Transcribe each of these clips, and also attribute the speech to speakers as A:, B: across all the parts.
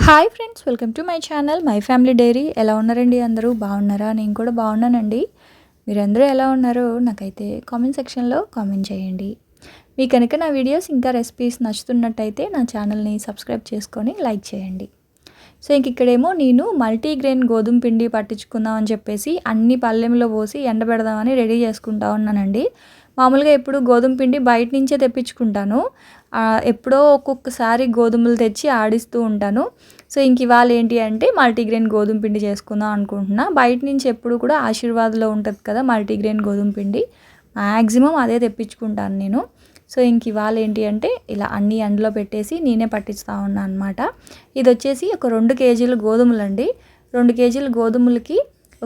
A: Hi friends, welcome to my channel my family dairy. ఎలా ఉన్నారండి? అందరూ బాగున్నారా? నేను కూడా బాగున్నానండి. మీరందరూ ఎలా ఉన్నారో నాకైతే కామెంట్ సెక్షన్లో కామెంట్ చేయండి. మీకు కనుక నా వీడియోస్ ఇంకా రెసిపీస్ నచ్చుతున్నట్టయితే నా ఛానల్ని సబ్స్క్రైబ్ చేసుకొని లైక్ చేయండి. సో ఇక్కడేమో నేను మల్టీగ్రెయిన్ గోధుమ పిండి పట్టించుకుందాం అని చెప్పేసి అన్ని పళ్ళెంలో పోసి ఎండబెడదామని రెడీ చేసుకుంటా ఉన్నానండి. మామూలుగా ఎప్పుడు గోధుమ పిండి బయట నుంచే తెప్పించుకుంటాను. ఎప్పుడో ఒక్కొక్కసారి గోధుమలు తెచ్చి ఆడిస్తూ ఉంటాను. సో ఇవాళ ఏంటి అంటే మల్టీగ్రెయిన్ గోధుమ పిండి చేసుకుందాం అనుకుంటున్నా. బయట నుంచి ఎప్పుడు కూడా ఆశీర్వాద్లో ఉంటుంది కదా మల్టీగ్రెయిన్ గోధుమ పిండి, మ్యాక్సిమం అదే తెప్పించుకుంటాను నేను. సో ఇవాళ ఏంటి అంటే ఇలా అన్ని ఎండలో పెట్టేసి నేనే పట్టిస్తూ ఉన్నాను అనమాట. ఇది వచ్చేసి ఒక 2 కేజీల గోధుమలు అండి. 2 కేజీల గోధుమలకి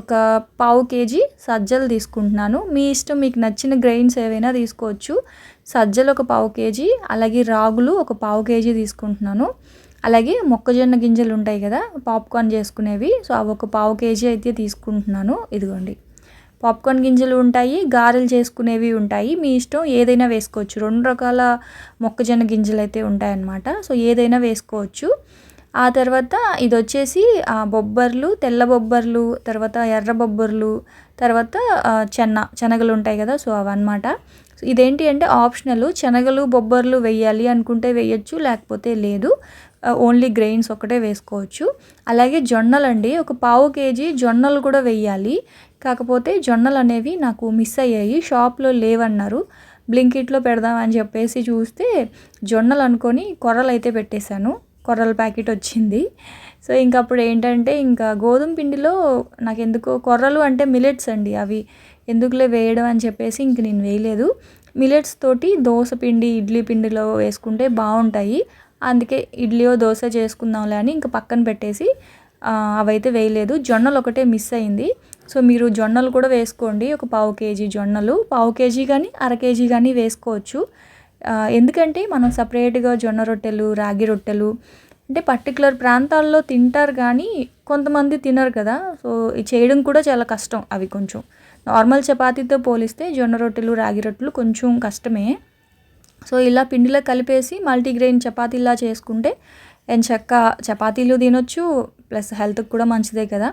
A: ఒక 1/2 కేజీ సజ్జలు తీసుకుంటున్నాను. మీ ఇష్టం, మీకు నచ్చిన గ్రెయిన్స్ ఏవైనా తీసుకోవచ్చు. సజ్జలు ఒక 1/2 కేజీ, అలాగే రాగులు ఒక 1/2 కేజీ తీసుకుంటున్నాను. అలాగే మొక్కజొన్న గింజలు ఉంటాయి కదా పాప్కార్న్ చేసుకునేవి, సో అవి ఒక 1/2 కేజీ అయితే తీసుకుంటున్నాను. ఇదిగోండి, పాప్కార్న్ గింజలు ఉంటాయి, గారెలు చేసుకునేవి ఉంటాయి. మీ ఇష్టం, ఏదైనా వేసుకోవచ్చు. 2 రకాల మొక్కజొన్న గింజలు అయితే ఉంటాయన్నమాట. సో ఏదైనా వేసుకోవచ్చు. ఆ తర్వాత ఇది వచ్చేసి బొబ్బర్లు, తెల్ల బొబ్బర్లు, తర్వాత ఎర్ర బొబ్బర్లు, తర్వాత శనగలు ఉంటాయి కదా, సో అవన్నమాట. ఇదేంటి అంటే ఆప్షనల్. శనగలు బొబ్బర్లు వేయాలి అనుకుంటే వేయచ్చు, లేకపోతే లేదు. ఓన్లీ గ్రెయిన్స్ ఒకటే వేసుకోవచ్చు. అలాగే జొన్నలు అండి, ఒక 1/2 కేజీ జొన్నలు కూడా వేయాలి. కాకపోతే జొన్నలు అనేవి నాకు మిస్ అయ్యాయి, షాప్లో లేవన్నారు. బ్లింకిట్లో పెడదామని చెప్పేసి చూస్తే జొన్నలు అనుకొని కొర్రలు అయితే పెట్టేశాను. కొర్రల ప్యాకెట్ వచ్చింది. సో అప్పుడు ఏంటంటే గోధుమ పిండిలో నాకు ఎందుకో కొర్రలు అంటే మిలెట్స్ అండి, అవి ఎందుకులే వేయడం అని చెప్పేసి నేను వేయలేదు. మిలెట్స్ తోటి దోశ పిండి, ఇడ్లీ పిండిలో వేసుకుంటే బాగుంటాయి. అందుకే ఇడ్లీయో దోశ చేసుకుందాంలే అని పక్కన పెట్టేసి అవైతే వేయలేదు. జొన్నలు ఒకటే మిస్ అయింది. సో మీరు జొన్నలు కూడా వేసుకోండి. ఒక 1/2 కేజీ జొన్నలు, 1/2 కేజీ కానీ 1/2 కేజీ కానీ వేసుకోవచ్చు. ఎందుకంటే మనం సపరేట్గా జొన్న రొట్టెలు, రాగి రొట్టెలు అంటే పర్టికులర్ ప్రాంతాల్లో తింటారు కానీ కొంతమంది తినరు కదా. సో చేయడం కూడా చాలా కష్టం. అవి కొంచెం నార్మల్ చపాతీతో పోలిస్తే జొన్న రొట్టెలు, రాగి రొట్టెలు కొంచెం కష్టమే. సో ఇలా పిండిలో కలిపేసి మల్టీగ్రెయిన్ చపాతీలా చేసుకుంటే ఎంచక్కా చపాతీలు తినొచ్చు, ప్లస్ హెల్త్కి కూడా మంచిదే కదా.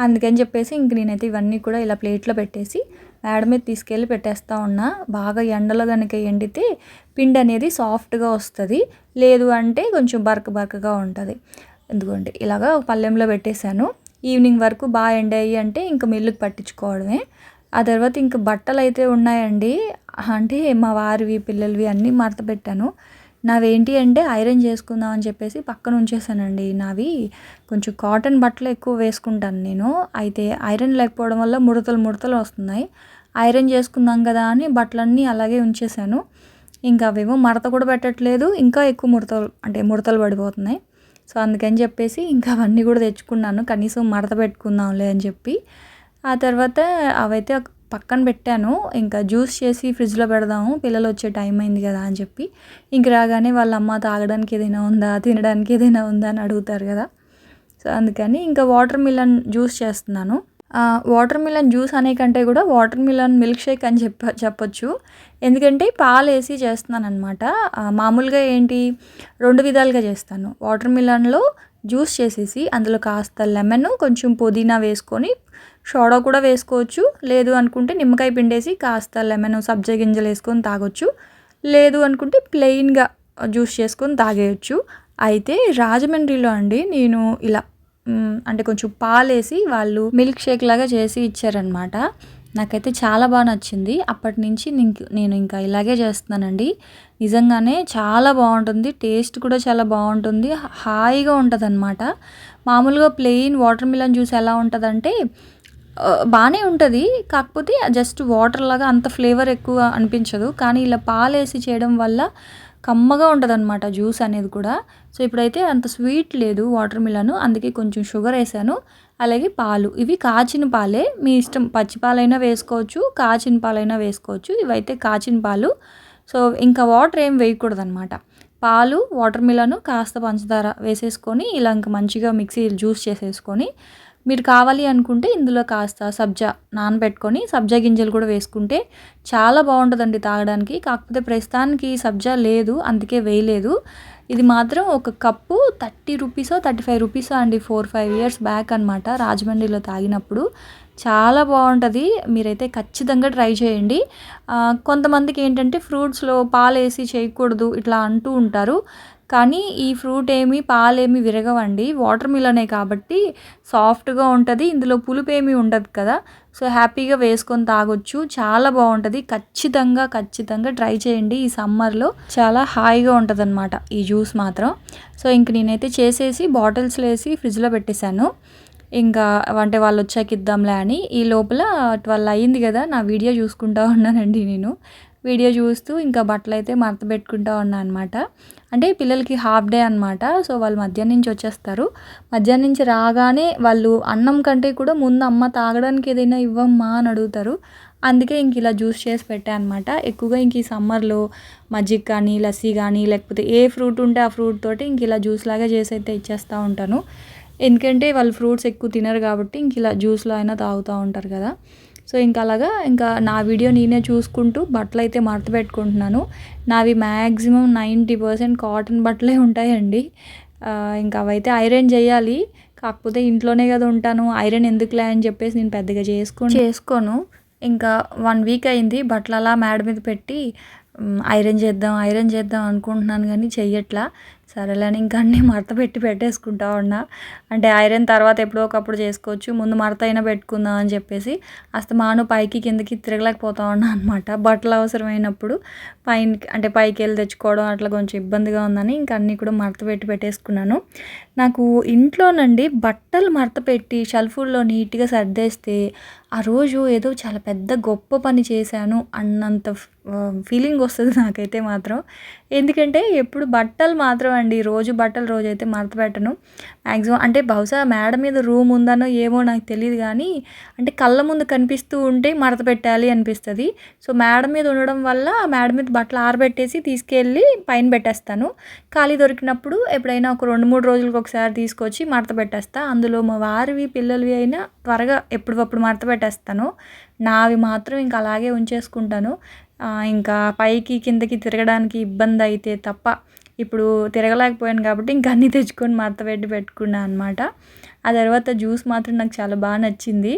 A: అందుకని చెప్పేసి నేనైతే ఇవన్నీ కూడా ఇలా ప్లేట్లో పెట్టేసి మేడ మీద తీసుకెళ్ళి పెట్టేస్తూ ఉన్నా. బాగా ఎండలో కనుక ఎండితే పిండి అనేది సాఫ్ట్గా వస్తుంది, లేదు అంటే కొంచెం బరకగా ఉంటుంది. ఎందుకంటే ఇలాగా పళ్ళెంలో పెట్టేశాను. ఈవినింగ్ వరకు బాగా ఎండాయి అంటే మిల్లుకి పట్టించుకోవడమే. ఆ తర్వాత బట్టలు అయితే ఉన్నాయండి, అంటే మా వారివి, పిల్లలవి అన్నీ మడత పెట్టాను. నావేంటి అంటే ఐరన్ చేసుకుందాం అని చెప్పేసి పక్కన ఉంచేసానండి. నావి కొంచెం కాటన్ బట్టలు ఎక్కువ వేసుకుంటాను నేను. అయితే ఐరన్ లేకపోవడం వల్ల ముడతలు వస్తున్నాయి. ఐరన్ చేసుకుందాం కదా అని బట్టలన్నీ అలాగే ఉంచేసాను. అవేమో మడత కూడా పెట్టట్లేదు, ఇంకా ఎక్కువ ముడతలు పడిపోతున్నాయి. సో అందుకని చెప్పేసి అవన్నీ కూడా తెచ్చుకున్నాను, కనీసం మడత పెట్టుకుందాంలే అని చెప్పి. ఆ తర్వాత అవైతే పక్కన పెట్టాను. జ్యూస్ చేసి ఫ్రిడ్జ్లో పెడదాము, పిల్లలు వచ్చే టైం అయింది కదా అని చెప్పి. రాగానే వాళ్ళ అమ్మ తాగడానికి ఏదైనా ఉందా, తినడానికి ఏదైనా ఉందా అని అడుగుతారు కదా. సో అందుకని వాటర్ మిలన్ జ్యూస్ చేస్తున్నాను. వాటర్ మిలన్ జ్యూస్ అనే కంటే కూడా వాటర్ మిలన్ మిల్క్ షేక్ అని చెప్పొచ్చు. ఎందుకంటే పాలు వేసి చేస్తున్నాను అనమాట. మామూలుగా ఏంటి 2 విధాలుగా చేస్తాను. వాటర్ మిలన్లో జ్యూస్ చేసేసి అందులో కాస్త లెమన్, కొంచెం పుదీనా వేసుకొని సోడా కూడా వేసుకోవచ్చు. లేదు అనుకుంటే నిమ్మకాయ పిండేసి కాస్త లెమన్, సబ్జా గింజలు వేసుకొని తాగొచ్చు. లేదు అనుకుంటే ప్లెయిన్గా జ్యూస్ చేసుకొని తాగేయచ్చు. అయితే రాజమండ్రిలో అండి నేను ఇలా అంటే కొంచెం పాలేసి వాళ్ళు మిల్క్ షేక్ లాగా చేసి ఇచ్చారనమాట. నాకైతే చాలా బాగా నచ్చింది. అప్పటి నుంచి నేను ఇలాగే చేస్తున్నానండి. నిజంగానే చాలా బాగుంటుంది, టేస్ట్ కూడా చాలా బాగుంటుంది, హాయిగా ఉంటుంది అనమాట. మామూలుగా ప్లెయిన్ వాటర్ మిలన్ జ్యూస్ ఎలా ఉంటుందంటే బాగానే ఉంటుంది, కాకపోతే జస్ట్ వాటర్ లాగా అంత ఫ్లేవర్ ఎక్కువ అనిపించదు. కానీ ఇలా పాలేసి చేయడం వల్ల కమ్మగా ఉంటుంది అనమాట జ్యూస్ అనేది కూడా. సో ఇప్పుడైతే అంత స్వీట్ లేదు వాటర్ మిలన్, అందుకే కొంచెం షుగర్ వేసాను. అలాగే పాలు, ఇవి కాచిన పాలే, మీ ఇష్టం, పచ్చి పాలైనా వేసుకోవచ్చు, కాచిన పాలైనా వేసుకోవచ్చు. ఇవైతే కాచిన పాలు. సో వాటర్ ఏం వేయకూడదు అనమాట. పాలు, వాటర్ మిలన్, కాస్త పంచదార వేసేసుకొని ఇలా మంచిగా మిక్సీ జ్యూస్ చేసేసుకొని మీరు కావాలి అనుకుంటే ఇందులో కాస్త సబ్జా నానబెట్టుకొని సబ్జా గింజలు కూడా వేసుకుంటే చాలా బాగుంటుందండి తాగడానికి. కాకపోతే ప్రస్తుతానికి సబ్జా లేదు, అందుకే వేయలేదు. ఇది మాత్రం ఒక కప్పు 30 రూపీసో 35 రూపీసో అండి. 4-5 ఇయర్స్ బ్యాక్ అనమాట రాజమండ్రిలో తాగినప్పుడు. చాలా బాగుంటుంది, మీరైతే ఖచ్చితంగా ట్రై చేయండి. కొంతమందికి ఏంటంటే ఫ్రూట్స్లో పాలేసి చేయకూడదు ఇట్లా అంటూ ఉంటారు. కానీ ఈ ఫ్రూట్ ఏమి పాలేమి విరగవండి, వాటర్ మిలనే కాబట్టి సాఫ్ట్గా ఉంటుంది. ఇందులో పులుపు ఏమీ ఉండదు కదా, సో హ్యాపీగా వేసుకొని తాగొచ్చు. చాలా బాగుంటుంది, ఖచ్చితంగా ట్రై చేయండి. ఈ సమ్మర్లో చాలా హాయిగా ఉంటుంది అనమాట ఈ జ్యూస్ మాత్రం. సో ఇంక నేనైతే చేసేసి బాటిల్స్లో వేసి ఫ్రిడ్జ్లో పెట్టేశాను. ఇంకా అంటే వాళ్ళు వచ్చాక ఇద్దాంలే అని. ఈ లోపల 12 అయ్యింది కదా, నా వీడియో చూసుకుంటూ ఉన్నానండి. నేను వీడియో చూస్తూ ఇంకా బట్టలు అయితే మడత పెట్టుకుంటూ ఉన్నాను అనమాట. అంటే పిల్లలకి హాఫ్ డే అనమాట. సో వాళ్ళు మధ్యాహ్నం నుంచి వచ్చేస్తారు. మధ్యాహ్నం నుంచి రాగానే వాళ్ళు అన్నం కంటే కూడా ముందు అమ్మ తాగడానికి ఏదైనా ఇవ్వమ్మా అని అడుగుతారు. అందుకే ఇంక ఇలా జ్యూస్ చేసి పెట్టా అనమాట. ఎక్కువగా ఇంక ఈ సమ్మర్లో మజ్జిగ కానీ లస్సీ కానీ లేకపోతే ఏ ఫ్రూట్ ఉంటే ఆ ఫ్రూట్ తోటి ఇంక ఇలా జ్యూస్ లాగా చేసి అయితే ఇచ్చేస్తూ ఉంటాను. ఎందుకంటే వాళ్ళు ఫ్రూట్స్ ఎక్కువ తినరు కాబట్టి ఇంక ఇలా జ్యూస్లో అయినా తాగుతూ ఉంటారు కదా. సో ఇంకా అలాగా ఇంకా నా వీడియో నేనే చూసుకుంటూ బట్టలు అయితే మడత పెట్టుకుంటున్నాను. నావి మ్యాక్సిమం 90% కాటన్ బట్టలే ఉంటాయండి. ఇంకా అవైతే ఐరన్ చేయాలి. కాకపోతే ఇంట్లోనే కదా ఉంటాను, ఐరన్ ఎందుకులే అని చెప్పేసి నేను పెద్దగా చేసుకోను. ఇంకా 1 వీక్ అయింది బట్టలు అలా మేడ మీద పెట్టి ఐరన్ చేద్దాం అనుకుంటున్నాను కానీ చెయ్యట్లా. సరేలే అని ఇంకా అన్నీ మడత పెట్టేసుకుంటా ఉన్నా. అంటే ఐరన్ తర్వాత ఎప్పుడో ఒకప్పుడు చేసుకోవచ్చు, ముందు మడత అయినా పెట్టుకుందాం అని చెప్పేసి అస్తమాను పైకి కిందకి తిరగలేకపోతా ఉన్నా అనమాట. బట్టలు అవసరమైనప్పుడు పైకి వెళ్ళి తెచ్చుకోవడం అట్లా కొంచెం ఇబ్బందిగా ఉందని ఇంకా అన్నీ కూడా మడత పెట్టేసుకున్నాను. నాకు ఇంట్లోనండి బట్టలు మడత పెట్టి షెల్ఫుల్లో నీట్గా సర్దేస్తే ఆ రోజు ఏదో చాలా పెద్ద గొప్ప పని చేశాను అన్నంత ఫీలింగ్ వస్తుంది నాకైతే మాత్రం. ఎందుకంటే ఎప్పుడు బట్టలు మాత్రం అండి, బట్టలు రోజైతే మడత పెట్టను మ్యాక్సిమం. అంటే బహుశా మేడ మీద రూమ్ ఉందనో ఏమో నాకు తెలియదు కానీ అంటే కళ్ళ ముందు కనిపిస్తూ ఉంటే మడత పెట్టాలి అనిపిస్తుంది. సో మేడ మీద ఉండడం వల్ల మేడ మీద బట్టలు ఆరబెట్టేసి తీసుకెళ్ళి పైన పెట్టేస్తాను. ఖాళీ దొరికినప్పుడు ఎప్పుడైనా ఒక 2-3 రోజులకు ఒకసారి తీసుకొచ్చి మడత పెట్టేస్తాను. అందులో మా వారివి పిల్లలవి అయినా త్వరగా ఎప్పుడప్పుడు మడత పెట్టేస్తాను. నావి మాత్రం ఇంకా అలాగే ఉంచేసుకుంటాను. ఇంకా పైకి కిందకి తిరగడానికి ఇబ్బంది అయితే తప్ప. ఇప్పుడు తిరగలేకపోయాను కాబట్టి ఇంక అన్నీ తెచ్చుకొని మడత పెట్టుకున్నాను అనమాట. ఆ తర్వాత జ్యూస్ మాత్రం నాకు చాలా బాగా నచ్చింది.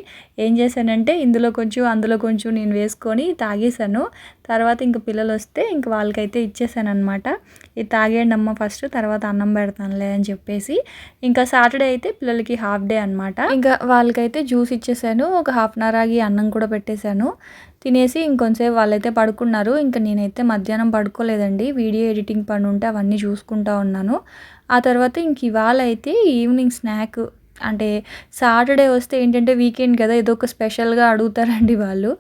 A: ఏం చేశానంటే ఇందులో కొంచెం అందులో కొంచెం నేను వేసుకొని తాగేశాను. తర్వాత ఇంక పిల్లలు వస్తే ఇంక వాళ్ళకైతే ఇచ్చేసాను అనమాట. ఇది తాగేయండి అమ్మ ఫస్ట్, తర్వాత అన్నం పెడతానులే అని చెప్పేసి. ఇంకా సాటర్డే అయితే పిల్లలకి హాఫ్ డే అనమాట. ఇంకా వాళ్ళకైతే జ్యూస్ ఇచ్చేసాను. ఒక హాఫ్ అన్ అవర్ ఆగి అన్నం కూడా పెట్టేశాను. తినేసి ఇంకొంచెంసేపు వాళ్ళైతే పడుకున్నారు. ఇంకా నేనైతే మధ్యాహ్నం పడుకోలేదండి, వీడియో ఎడిటింగ్ పని ఉంటే అవన్నీ చూసుకుంటూ ఉన్నాను. ఆ తర్వాత ఇంక ఇవాళ అయితే ఈవినింగ్ స్నాక్ అంటే సాటర్డే వస్తే ఏంటంటే వీకెండ్ కదా, ఏదో ఒక స్పెషల్గా అడుగుతారండి వాళ్ళు.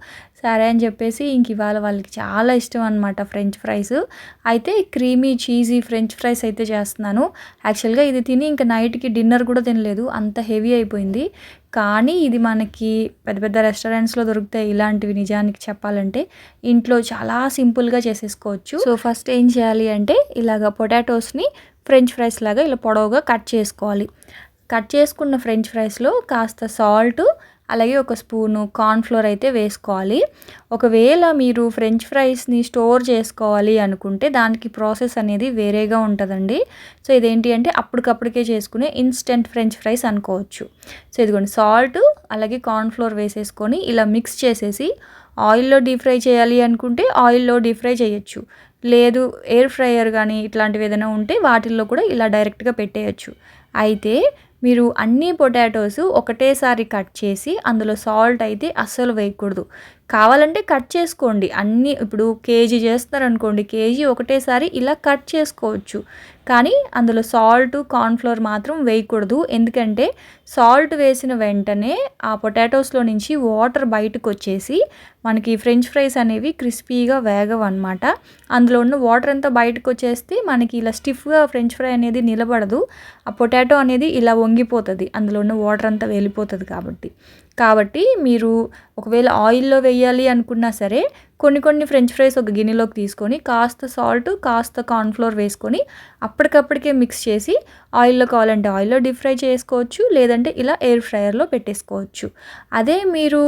A: సరే అని చెప్పేసి ఇంక ఇవాళ వాళ్ళకి చాలా ఇష్టం అనమాట ఫ్రెంచ్ ఫ్రైస్. అయితే క్రీమీ చీజీ ఫ్రెంచ్ ఫ్రైస్ అయితే చేస్తున్నాను. యాక్చువల్గా ఇది తిని ఇంకా నైట్కి డిన్నర్ కూడా తినలేదు, అంత హెవీ అయిపోయింది. కానీ ఇది మనకి పెద్ద పెద్ద రెస్టారెంట్స్లో దొరుకుతాయి ఇలాంటివి. నిజానికి చెప్పాలంటే ఇంట్లో చాలా సింపుల్గా చేసేసుకోవచ్చు. సో ఫస్ట్ ఏం చేయాలి అంటే ఇలాగ పొటాటోస్ని ఫ్రెంచ్ ఫ్రైస్ లాగా ఇలా పొడవుగా కట్ చేసుకోవాలి. కట్ చేసుకున్న ఫ్రెంచ్ ఫ్రైస్లో కాస్త సాల్ట్ అలాగే ఒక స్పూను కార్న్ఫ్లోర్ అయితే వేసుకోవాలి. ఒకవేళ మీరు ఫ్రెంచ్ ఫ్రైస్ని స్టోర్ చేసుకోవాలి అనుకుంటే దానికి ప్రాసెస్ అనేది వేరేగా ఉంటుందండి. సో ఇదేంటి అంటే అప్పటికప్పటికే చేసుకునే ఇన్స్టెంట్ ఫ్రెంచ్ ఫ్రైస్ అనుకోవచ్చు. సో ఇదిగోండి సాల్ట్ అలాగే కార్న్ఫ్లోర్ వేసేసుకొని ఇలా మిక్స్ చేసేసి ఆయిల్లో డీప్ ఫ్రై చేయాలి అనుకుంటే ఆయిల్లో డీప్ ఫ్రై చేయొచ్చు. లేదు ఎయిర్ ఫ్రైయర్ కానీ ఇట్లాంటివి ఏదైనా ఉంటే వాటిల్లో కూడా ఇలా డైరెక్ట్గా పెట్టేయచ్చు. అయితే మీరు అన్ని పొటాటోస్ ఒకటేసారి కట్ చేసి అందులో సాల్ట్ అయితే అస్సలు వేయకూడదు. కావాలంటే కట్ చేసుకోండి అన్నీ. ఇప్పుడు కేజీ చేస్తున్నారనుకోండి, కేజీ ఒకటేసారి ఇలా కట్ చేసుకోవచ్చు. కానీ అందులో సాల్ట్ కార్న్ఫ్లోర్ మాత్రం వేయకూడదు. ఎందుకంటే సాల్ట్ వేసిన వెంటనే ఆ పొటాటోస్లో నుంచి వాటర్ బయటకు వచ్చేసి మనకి ఫ్రెంచ్ ఫ్రైస్ అనేవి క్రిస్పీగా వేగవు అనమాట. అందులో ఉన్న వాటర్ అంతా బయటకు వచ్చేస్తే మనకి ఇలా స్టిఫ్గా ఫ్రెంచ్ ఫ్రై అనేది నిలబడదు. ఆ పొటాటో అనేది ఇలా పొంగిపోతుంది, అందులో ఉన్న వాటర్ అంతా వెళ్ళిపోతుంది కాబట్టి మీరు ఒకవేళ ఆయిల్లో వేయాలి అనుకున్నా సరే కొన్ని ఫ్రెంచ్ ఫ్రైస్ ఒక గిన్నెలోకి తీసుకొని కాస్త సాల్ట్, కాస్త కార్న్‌ఫ్లోర్ వేసుకొని అప్పటికప్పటికే మిక్స్ చేసి ఆయిల్‌లో కావాలంటే ఆయిల్‌లో డీప్ ఫ్రై చేసుకోవచ్చు. లేదంటే ఇలా ఎయిర్ ఫ్రైయర్‌లో పెట్టేసుకోవచ్చు. అదే మీరు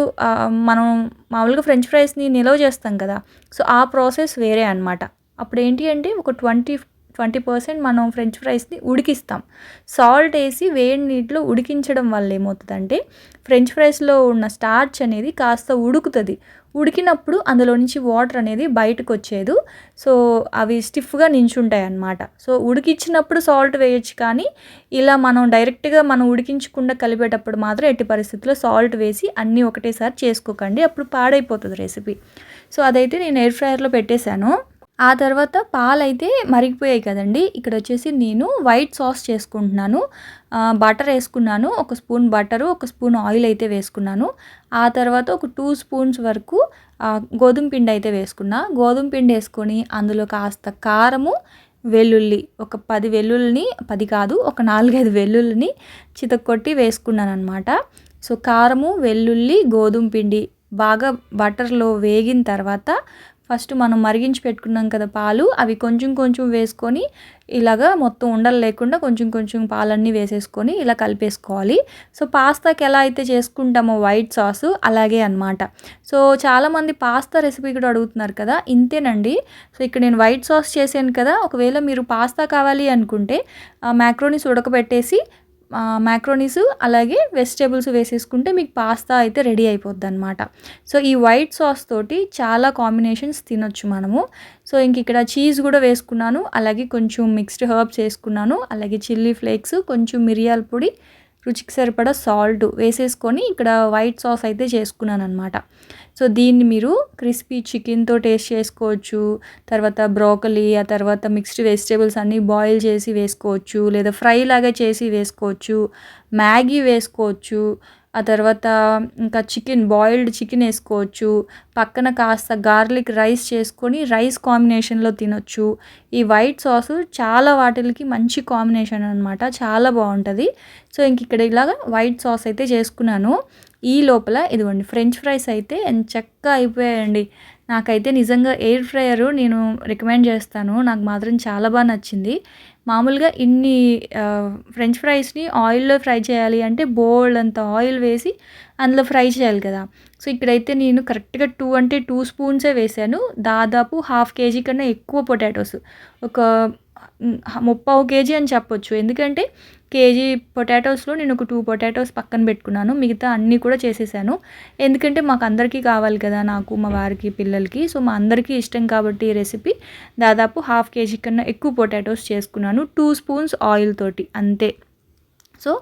A: మనం మామూలుగా ఫ్రెంచ్ ఫ్రైస్‌ని నిల్వ చేస్తాం కదా! సో, ఆ ప్రాసెస్ వేరే అనమాట. అప్పుడేంటి అంటే ఒక 20% మనం ఫ్రెంచ్ ఫ్రైస్‌ని ఉడికిస్తాం. సాల్ట్ ఏసి వేడి నీటిలో ఉడికించడం వల్ల ఏమవుతదంటే ఫ్రెంచ్ ఫ్రైస్‌లో ఉన్న స్టార్చ్ అనేది కాస్త ఉడుకుతది. ఉడికినప్పుడు అందులో నుంచి వాటర్ అనేది బయటకొచ్చేదు. సో, అవి స్టిఫ్‌గా నించుంటాయన్నమాట. సో, ఉడికిచ్చినప్పుడు సాల్ట్ వేయొచ్చు కానీ, ఇలా మనం ఉడికించకుండా కలిపేటప్పుడు మాత్రం ఎట్టి పరిస్థితుల్లో సాల్ట్ వేసి అన్నీ ఒకటేసారి చేసుకోకండి. అప్పుడు పాడైపోతది రెసిపీ. సో, అదైతే నేను ఎయిర్ ఫ్రైయర్‌లో పెట్టేశాను. ఆ తర్వాత పాలైతే మరిగిపోయాయి కదండీ! ఇక్కడొచ్చేసి నేను వైట్ సాస్ చేసుకుంటున్నాను. బటర్ ఏసుకున్నాను. ఒక స్పూన్ బటరు, ఒక స్పూన్ ఆయిల్ అయితే వేసుకున్నాను. ఆ తర్వాత ఒక 2 స్పూన్స్ వరకు గోధుమ పిండి అయితే వేసుకున్నా. గోధుమ పిండి ఏసుకొని అందులో కాస్త కారము, వెల్లుల్లి ఒక 10 వెల్లుల్లిని 10 కాదు ఒక 4, 5 వెల్లుల్లిని చితక్కొట్టి వేసుకున్నాననమాట. సో, కారము, వెల్లుల్లి, గోధుమ పిండి బాగా బటర్‌లో వేగిన తర్వాత ఫస్ట్ మనం మరిగించి పెట్టుకున్నాం కదా పాలు, అవి కొంచెం వేసుకొని ఇలాగా మొత్తం ఉండలు లేకుండా కొంచెం పాలన్నీ వేసేసుకొని ఇలా కలిపేసుకోవాలి. సో, పాస్తాకి ఎలా అయితే చేసుకుంటామో వైట్ సాసు అలాగే అనమాట. సో, చాలామంది పాస్తా రెసిపీ కూడా అడుగుతున్నారు కదా! ఇంతేనండి. సో, ఇక్కడ నేను వైట్ సాస్ చేశాను కదా! ఒకవేళ మీరు పాస్తా కావాలి అనుకుంటే మాక్రోనీస్ ఉడకబెట్టేసి మాక్రోనీస్ అలాగే వెజిటబుల్స్ వేసేసుకుంటే మీకు పాస్తా అయితే రెడీ అయిపోద్దనమాట. సో, ఈ వైట్ సాస్ తోటి చాలా కాంబినేషన్స్ తినొచ్చు మనము. సో, ఇక్కడ చీజ్ కూడా వేసుకున్నాను. అలాగే కొంచెం మిక్స్డ్ హెర్బ్స్ వేసుకున్నాను. అలాగే చిల్లీ ఫ్లేక్స్, కొంచెం మిరియాల పొడి, రుచికి సరిపడా సాల్ట్ వేసేసుకొని ఇక్కడ వైట్ సాస్ అయితే చేసుకున్నాననమాట. సో, దీన్ని మీరు క్రిస్పీ చికెన్‌తో టేస్ట్ చేసుకోవచ్చు. తర్వాత బ్రోకలీ, ఆ తర్వాత మిక్స్డ్ వెజిటబుల్స్ అన్నీ బాయిల్ చేసి వేసుకోవచ్చు. లేదా ఫ్రై లాగా చేసి వేసుకోవచ్చు. మ్యాగీ వేసుకోవచ్చు. ఆ తర్వాత ఇంకా బాయిల్డ్ చికెన్ ఏసుకోవచ్చు. పక్కన కాస్త గార్లిక్ రైస్ చేసుకొని రైస్ కాంబినేషన్‌లో తినొచ్చు. ఈ వైట్ సాసు చాలా వాటిలకి మంచి కాంబినేషన్ అనమాట. చాలా బావుంటది. సో, ఇక్కడ ఇలాగ వైట్ సాస్ అయితే చేసుకున్నాను. ఈ లోపల ఇదిగోండి ఫ్రెంచ్ ఫ్రైస్ అయితే ఎంచక్కా అయిపోయాయండి. నాకైతే నిజంగా ఎయిర్ ఫ్రైయరు నేను రికమెండ్ చేస్తాను. నాకు మాత్రం చాలా నచ్చింది. మామూలుగా ఇన్ని ఫ్రెంచ్ ఫ్రైస్‌ని ఆయిల్‌లో ఫ్రై చేయాలి అంటే బోలెడంత ఆయిల్ వేసి అందులో ఫ్రై చేయాలి కదా! సో, ఇక్కడైతే నేను కరెక్ట్‌గా 2 అంటే 2 స్పూన్సే వేశాను. దాదాపు హాఫ్ కేజీ కన్నా ఎక్కువ పొటాటోస్. ఒక 30 కేజీ అని చెప్పొచ్చు. ఎందుకంటే కేజీ పొటాటోస్‌లో నేను ఒక 2 పొటాటోస్ పక్కన పెట్టుకున్నాను. మిగతా అన్నీ కూడా చేసేసాను. ఎందుకంటే మాకు అందరికీ కావాలి కదా! నాకు, మా వారికి, పిల్లలకి. సో, మా అందరికీ ఇష్టం కాబట్టి ఈ రెసిపీ దాదాపు హాఫ్ కేజీ కన్నా ఎక్కువ పొటాటోస్ చేసుకున్నాను. 2 స్పూన్స్ ఆయిల్ తోటి అంతే. సో,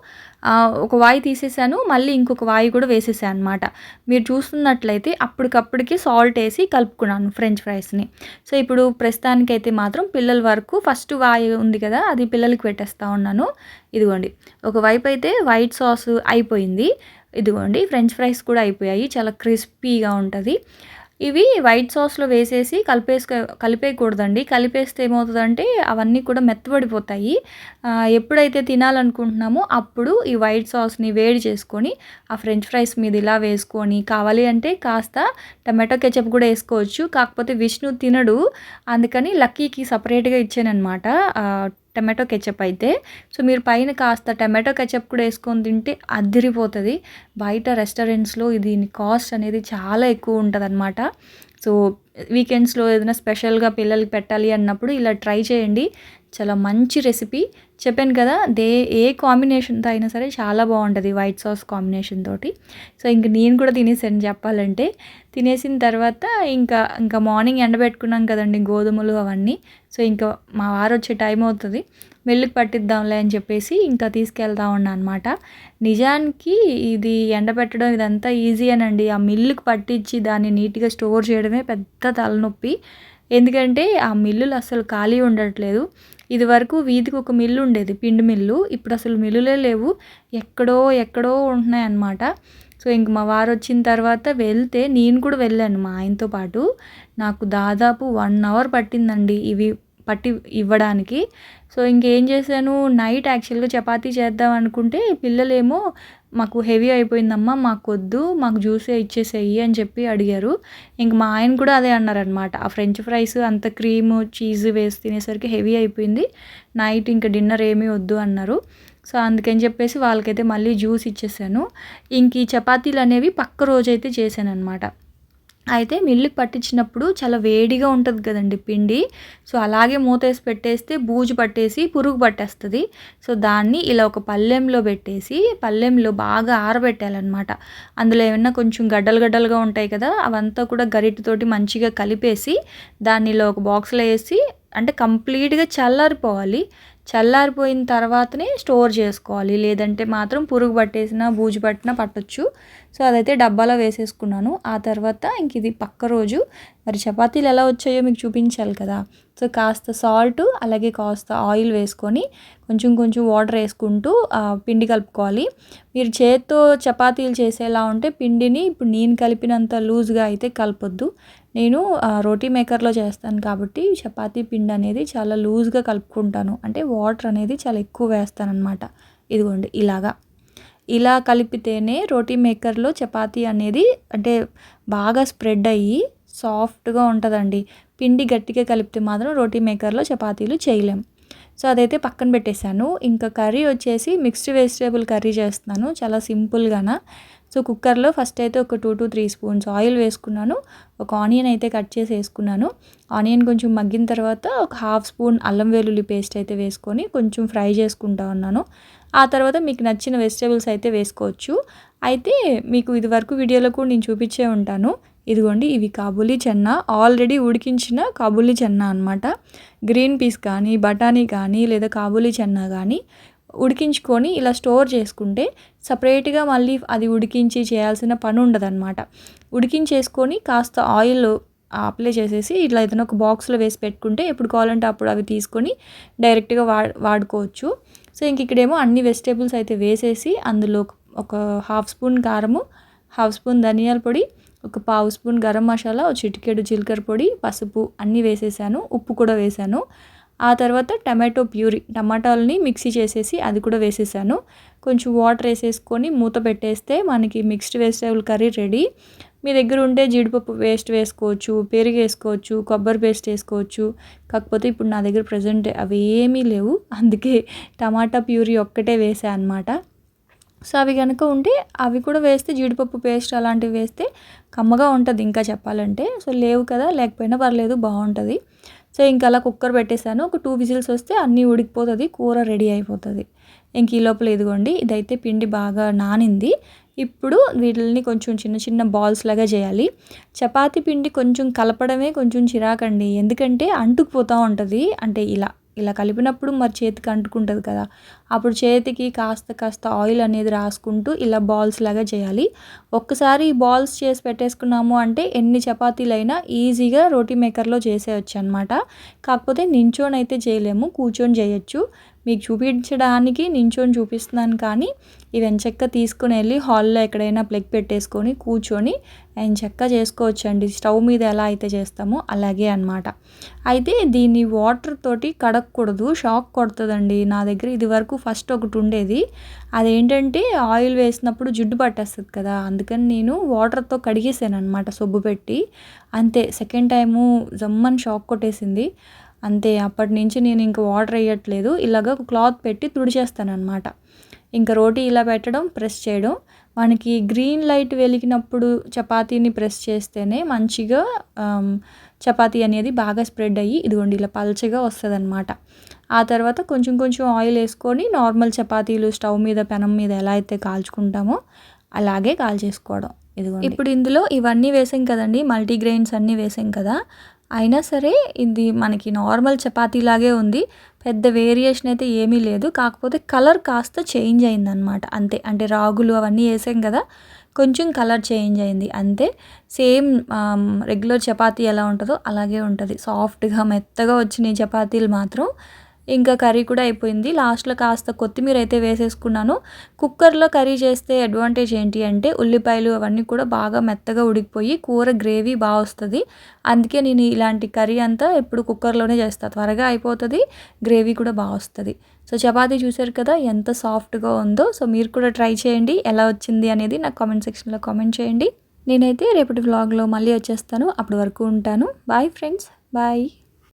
A: ఒక వాయి తీసేసాను. మళ్ళీ ఇంకొక వాయి కూడా వేసేసాను అనమాట. మీరు చూస్తున్నట్లయితే అప్పటికప్పటికి సాల్ట్ ఏసి కలుపుకున్నాను ఫ్రెంచ్ ఫ్రైస్‌ని. సో, ఇప్పుడు ప్రస్తుతానికైతే మాత్రం పిల్లల వరకు ఫస్ట్ వాయి ఉంది కదా! అది పిల్లలకి పెట్టేస్తా ఉన్నాను. ఇదిగోండి ఒకవైపు అయితే వైట్ సాస్ అయిపోయింది. ఇదిగోండి ఫ్రెంచ్ ఫ్రైస్ కూడా అయిపోయాయి. చాలా క్రిస్పీగా ఉంటది. ఇవి వైట్ సాస్‌లో వేసేసి కలిపేయకూడదండి. కలిపేస్తే ఏమవుతదంటే అవన్నీ కూడా మెత్తబడిపోతాయి. ఎప్పుడైతే తినాలనుకుంటున్నామో అప్పుడు ఈ వైట్ సాస్‌ని వేడి చేసుకొని ఆ ఫ్రెంచ్ ఫ్రైస్ మీద ఇలా వేసుకొని కావాలి అంటే కాస్త టమాటో కెచప్ కూడా ఏసుకోవచ్చు. కాకపోతే విష్ణు తినడు. అందుకని లక్కీకి సెపరేట్‌గా ఇచ్చాననమాట. టమాటో కెచప్ అయితే. సో, మీరు పైన కాస్త టమాటో కెచప్ కూడా ఏసుకొని తింటే అద్దిరిపోతది. బయట రెస్టారెంట్స్‌లో దీని కాస్ట్ అనేది చాలా ఎక్కువ ఉంటదనమాట. సో, వీకెండ్స్‌లో ఏదైనా స్పెషల్‌గా పిల్లలకి పెట్టాలి అన్నప్పుడు ఇలా ట్రై చేయండి. చాలా మంచి రెసిపీ. చెప్పాను కదా! ఏ కాంబినేషన్‌తో అయినా సరే చాలా బావుంటది వైట్ సాస్ కాంబినేషన్ తోటి. సో, నేను కూడా తినేసాను చెప్పాలంటే. తినేసిన తర్వాత ఇంకా మార్నింగ్ ఎండబెట్టుకున్నాం కదండీ గోధుమలు అవన్నీ. సో, మా వారొచ్చే టైం అవుతది. మిల్లుకి పట్టిద్దాంలే అని చెప్పేసి ఇంకా తీసుకెళ్తా ఉన్నా అనమాట. నిజానికి ఇది ఎండబెట్టడం ఇదంతా ఈజీయేనండి. ఆ మిల్లుకి పట్టించి దాన్ని నీట్‌గా స్టోర్ చేయడమే పెద్ద తలనొప్పి. ఎందుకంటే ఆ మిల్లులు అస్సలు ఖాళీ ఉండట్లేదు. ఇదివరకు వీధికి ఒక మిల్లు ఉండేది, పిండి మిల్లు. ఇప్పుడు అసలు మిల్లులే లేవు. ఎక్కడో ఉంటున్నాయన్నమాట. సో, మా వారొచ్చిన తర్వాత వెళ్తే నేను కూడా వెళ్ళాను మా ఆయనతో పాటు. నాకు దాదాపు 1 అవర్ పట్టిందండి ఇవి పట్టి ఇవ్వడానికి. సో, ఇంకేం చేశాను, నైట్ యాక్చువల్‌గా చపాతీ చేద్దాం అనుకుంటే పిల్లలేమో మాకు హెవీ అయిపోయిందమ్మా, మాకొద్దు, మాకు జ్యూసే ఇచ్చేసేయి అని చెప్పి అడిగారు. ఇంక మా ఆయన కూడా అదే అన్నారనమాట. ఆ ఫ్రెంచ్ ఫ్రైస్ అంత క్రీము, చీజ్ వేసి తినేసరికి హెవీ అయిపోయింది. నైట్ ఇంక డిన్నర్ ఏమీ వద్దు అన్నారు. సో, అందుకని చెప్పేసి వాళ్ళకైతే మళ్ళీ జ్యూస్ ఇచ్చేసాను. ఇంక ఈ చపాతీలనేవి పక్క రోజైతే చేశాననమాట. అయితే మిల్లుకి పట్టించినప్పుడు చాలా వేడిగా ఉంటది కదండీ పిండి. సో, అలాగే మూతేసి పెట్టేస్తే బూజు పట్టేసి పురుగు పట్టేస్తది. సో, దాన్ని ఇలా ఒక పళ్ళెంలో పెట్టేసి, పళ్ళెంలో బాగా ఆరబెట్టాలనమాట. అందులో ఏమన్నా కొంచెం గడ్డలు గడ్డలుగా ఉంటాయి కదా! అవంతా కూడా గరిటెతోటి మంచిగా కలిపేసి, దాన్ని ఇలా ఒక బాక్స్‌లో ఏసి, అంటే కంప్లీట్‌గా చల్లారిపోవాలి. చల్లారిపోయిన తర్వాతనే స్టోర్ చేసుకోవాలి. లేదంటే మాత్రం పురుగు పట్టేసినా, బూజు పట్టినా పట్టొచ్చు. సో, అదైతే డబ్బాలో వేసేసుకున్నాను. ఆ తర్వాత ఇంక ఇది పక్క రోజు మరి చపాతీలు ఎలా వచ్చాయో మీకు చూపించాలి కదా! సో, కాస్త సాల్ట్ అలాగే కాస్త ఆయిల్ వేసుకొని కొంచెం కొంచెం వాటర్ వేసుకుంటూ పిండి కలుపుకోవాలి. మీరు చేత్తో చపాతీలు చేసేలా ఉంటే పిండిని ఇప్పుడు నేను కలిపినంత లూజ్‌గా అయితే కలపొద్దు. నేను రోటీ మేకర్‌లో చేస్తాను కాబట్టి చపాతీ పిండి అనేది చాలా లూజ్‌గా కలుపుకుంటాను. అంటే వాటర్ అనేది చాలా ఎక్కువ వేస్తాననమాట. ఇదిగోండి ఇలాగా. ఇలా కలిపితేనే రోటీ మేకర్‌లో చపాతీ అనేది అంటే బాగా స్ప్రెడ్ అయ్యి సాఫ్ట్‌గా ఉంటదండి. పిండి గట్టిగా కలిపితే మాత్రం రోటీ మేకర్‌లో చపాతీలు చేయలేం. సో, అదైతే పక్కన పెట్టేశాను. ఇంకా కర్రీ వచ్చేసి మిక్స్డ్ వెజిటబుల్ కర్రీ చేస్తున్నాను. చాలా సింపుల్‌గాన. సో, కుక్కర్‌లో ఫస్ట్ అయితే ఒక 2-3 స్పూన్స్ ఆయిల్ వేసుకున్నాను. ఒక ఆనియన్ అయితే కట్ చేసి వేసుకున్నాను. ఆనియన్ కొంచెం మగ్గిన తర్వాత ఒక హాఫ్ స్పూన్ అల్లం వెల్లుల్లి పేస్ట్ అయితే వేసుకొని కొంచెం ఫ్రై చేసుకుంటా ఉన్నాను. ఆ తర్వాత మీకు నచ్చిన వెజిటబుల్స్ అయితే వేసుకోవచ్చు. అయితే మీకు ఇదివరకు వీడియోలో కూడా నేను చూపించే ఉంటాను. ఇదిగోండి ఇవి కాబూలీ చెన్నా, ఆల్రెడీ ఉడికించిన కాబూలీ చెన్నా అనమాట. గ్రీన్ పీస్ కానీ, బఠానీ కానీ లేదా కాబూలీ చెన్నా కానీ ఉడికించుకొని ఇలా స్టోర్ చేసుకుంటే సపరేట్‌గా మళ్ళీ అది ఉడికించి చేయాల్సిన పని ఉండదనమాట. ఉడికించేసుకొని కాస్త ఆయిల్ అప్లై చేసేసి ఇట్లా ఏదైనా ఒక బాక్స్‌లో వేసి పెట్టుకుంటే ఎప్పుడు కావాలంటే అప్పుడు అవి తీసుకొని డైరెక్ట్‌గా వాడుకోవచ్చు. సో, ఇంక ఇక్కడేమో అన్ని వెజిటబుల్స్ అయితే వేసేసి అందులో ఒక హాఫ్ స్పూన్ కారము, హాఫ్ స్పూన్ ధనియాల పొడి, ఒక పావు స్పూన్ గరం మసాలా, ఒక చిటికెడు జీలకర్ర పొడి, పసుపు అన్నీ వేసేసాను. ఉప్పు కూడా వేసాను. ఆ తర్వాత టమాటో ప్యూరీ, టమాటాలని మిక్సీ చేసేసి అది కూడా వేసేసాను. కొంచెం వాటర్ వేసేసుకొని మూత పెట్టేస్తే మనకి మిక్స్డ్ వెజిటబుల్ కర్రీ రెడీ. మీ దగ్గర ఉంటే జీడిపప్పు పేస్ట్ వేసుకోవచ్చు, పెరుగు వేసుకోవచ్చు, కొబ్బరి పేస్ట్ వేసుకోవచ్చు. కాకపోతే ఇప్పుడు నా దగ్గర ప్రెజెంట్ అవి ఏమీ లేవు. అందుకే టమాటా ప్యూరీ ఒక్కటే వేసా అనమాట. సో, అవి గనుక ఉంటే అవి కూడా వేస్తే జీడిపప్పు పేస్ట్ అలాంటివి వేస్తే కమ్మగా ఉంటది ఇంకా చెప్పాలంటే. సో, లేవు కదా, లేకపోయినా పర్లేదు బావుంటది. సో, ఇంక అలా కుక్కర్ పెట్టేసాను. ఒక 2 విజిల్స్ వస్తే అన్నీ ఉడికిపోతది. కూర రెడీ అయిపోతది. ఇంక ఈ లోపల ఇదిగోండి ఇదైతే పిండి బాగా నానింది. ఇప్పుడు వీటిల్ని కొంచెం చిన్న చిన్న బాల్స్ లాగా చేయాలి. చపాతీ పిండి కొంచెం కలపడమే కొంచెం చిరాకండి. ఎందుకంటే అంటుకుపోతా ఉంటది. అంటే ఇలా కలిపినప్పుడు మరి చేతికి అంటుకుంటది కదా! అప్పుడు చేతికి కాస్త ఆయిల్ అనేది రాసుకుంటూ ఇలా బాల్స్ లాగా చేయాలి. ఒక్కసారి ఈ బాల్స్ చేసి పెట్టేసుకున్నాము అంటే ఎన్ని చపాతీలైనా ఈజీగా రోటీ మేకర్‌లో చేసేయొచ్చనమాట. కాకపోతే నించొనైతే చేయలేము. కూర్చొని చేయొచ్చు. మీకు చూపించడానికి నించొని చూపిస్తున్నాను కానీ ఇవి ఎంచక్కా తీసుకొని వెళ్ళి హాల్‌లో ఎక్కడైనా ప్లగ్ పెట్టేసుకొని కూర్చొని ఎంచక్కా చేసుకోవచ్చండి. స్టవ్ మీద ఎలా అయితే చేస్తామో అలాగే అనమాట. అయితే దీన్ని వాటర్ తోటి కడగకూడదు. షాక్ కొడతదండి. నా దగ్గర ఇదివరకు ఫస్ట్ ఒకటి ఉండేది. అదేంటంటే ఆయిల్ వేసినప్పుడు జిడ్డు పట్టేస్తది కదా! అందుకని నేను వాటర్‌తో కడిగేసాననమాట సబ్బు పెట్టి. అంతే సెకండ్ టైము జమ్మని షాక్ కొట్టేసింది. అంతే అప్పటినుంచి నేను ఇంక వాటర్ ఎయ్యట్లేదు. ఇలాగ ఒక క్లాత్ పెట్టి తుడిచేస్తాననమాట. ఇంక రోటీ ఇలా పెట్టడం, ప్రెస్ చేయడం. మనకి గ్రీన్ లైట్ వెలిగినప్పుడు చపాతీని ప్రెస్ చేస్తేనే మంచిగా చపాతీ అనేది బాగా స్ప్రెడ్ అయ్యి ఇదిగోండి ఇలా పల్చగా వస్తదనమాట. ఆ తర్వాత కొంచెం కొంచెం ఆయిల్ వేసుకొని నార్మల్ చపాతీలు స్టవ్ మీద పెనం మీద ఎలా అయితే కాల్చుకుంటామో అలాగే కాల్చేసుకోవడం. ఇదిగోండి. ఇప్పుడు ఇందులో ఇవన్నీ వేసాం కదండీ! మల్టీగ్రెయిన్స్ అన్నీ వేసాం కదా! అయినా సరే ఇది మనకి నార్మల్ చపాతీలాగే ఉంది. పెద్ద వేరియేషన్ అయితే ఏమీ లేదు. కాకపోతే కలర్ కాస్త చేంజ్ అయిందనమాట అంతే. అంటే రాగులు అవన్నీ వేసాం కదా! కొంచెం కలర్ చేంజ్ అయింది అంతే. సేమ్ రెగ్యులర్ చపాతీ ఎలా ఉంటదో అలాగే ఉంటది. సాఫ్ట్‌గా మెత్తగా వచ్చిన ఈ చపాతీలు మాత్రం ఇంకా కర్రీ కూడా అయిపోయింది. లాస్ట్‌లో కాస్త కొత్తిమీర అయితే వేసేసుకున్నాను. కుక్కర్‌లో కర్రీ చేస్తే అడ్వాంటేజ్ ఏంటి అంటే ఉల్లిపాయలు అవన్నీ కూడా బాగా మెత్తగా ఉడికిపోయి కూర గ్రేవీ బా వస్తది. అందుకే నేను ఇలాంటి కర్రీ అంతా ఎప్పుడు కుక్కర్‌లోనే చేస్తా. త్వరగా అయిపోతది. గ్రేవీ కూడా బా వస్తది. సో, చపాతీ చూసారు కదా ఎంత సాఫ్ట్‌గా ఉందో. సో, మీరు కూడా ట్రై చేయండి. ఎలా వచ్చింది అనేది నాకు కామెంట్ సెక్షన్‌లో కామెంట్ చేయండి. నేనైతే రేపటి వ్లాగ్‌లో మళ్ళీ వచ్చేస్తాను. అప్పటి వరకు ఉంటాను. Bye friends. బాయ్.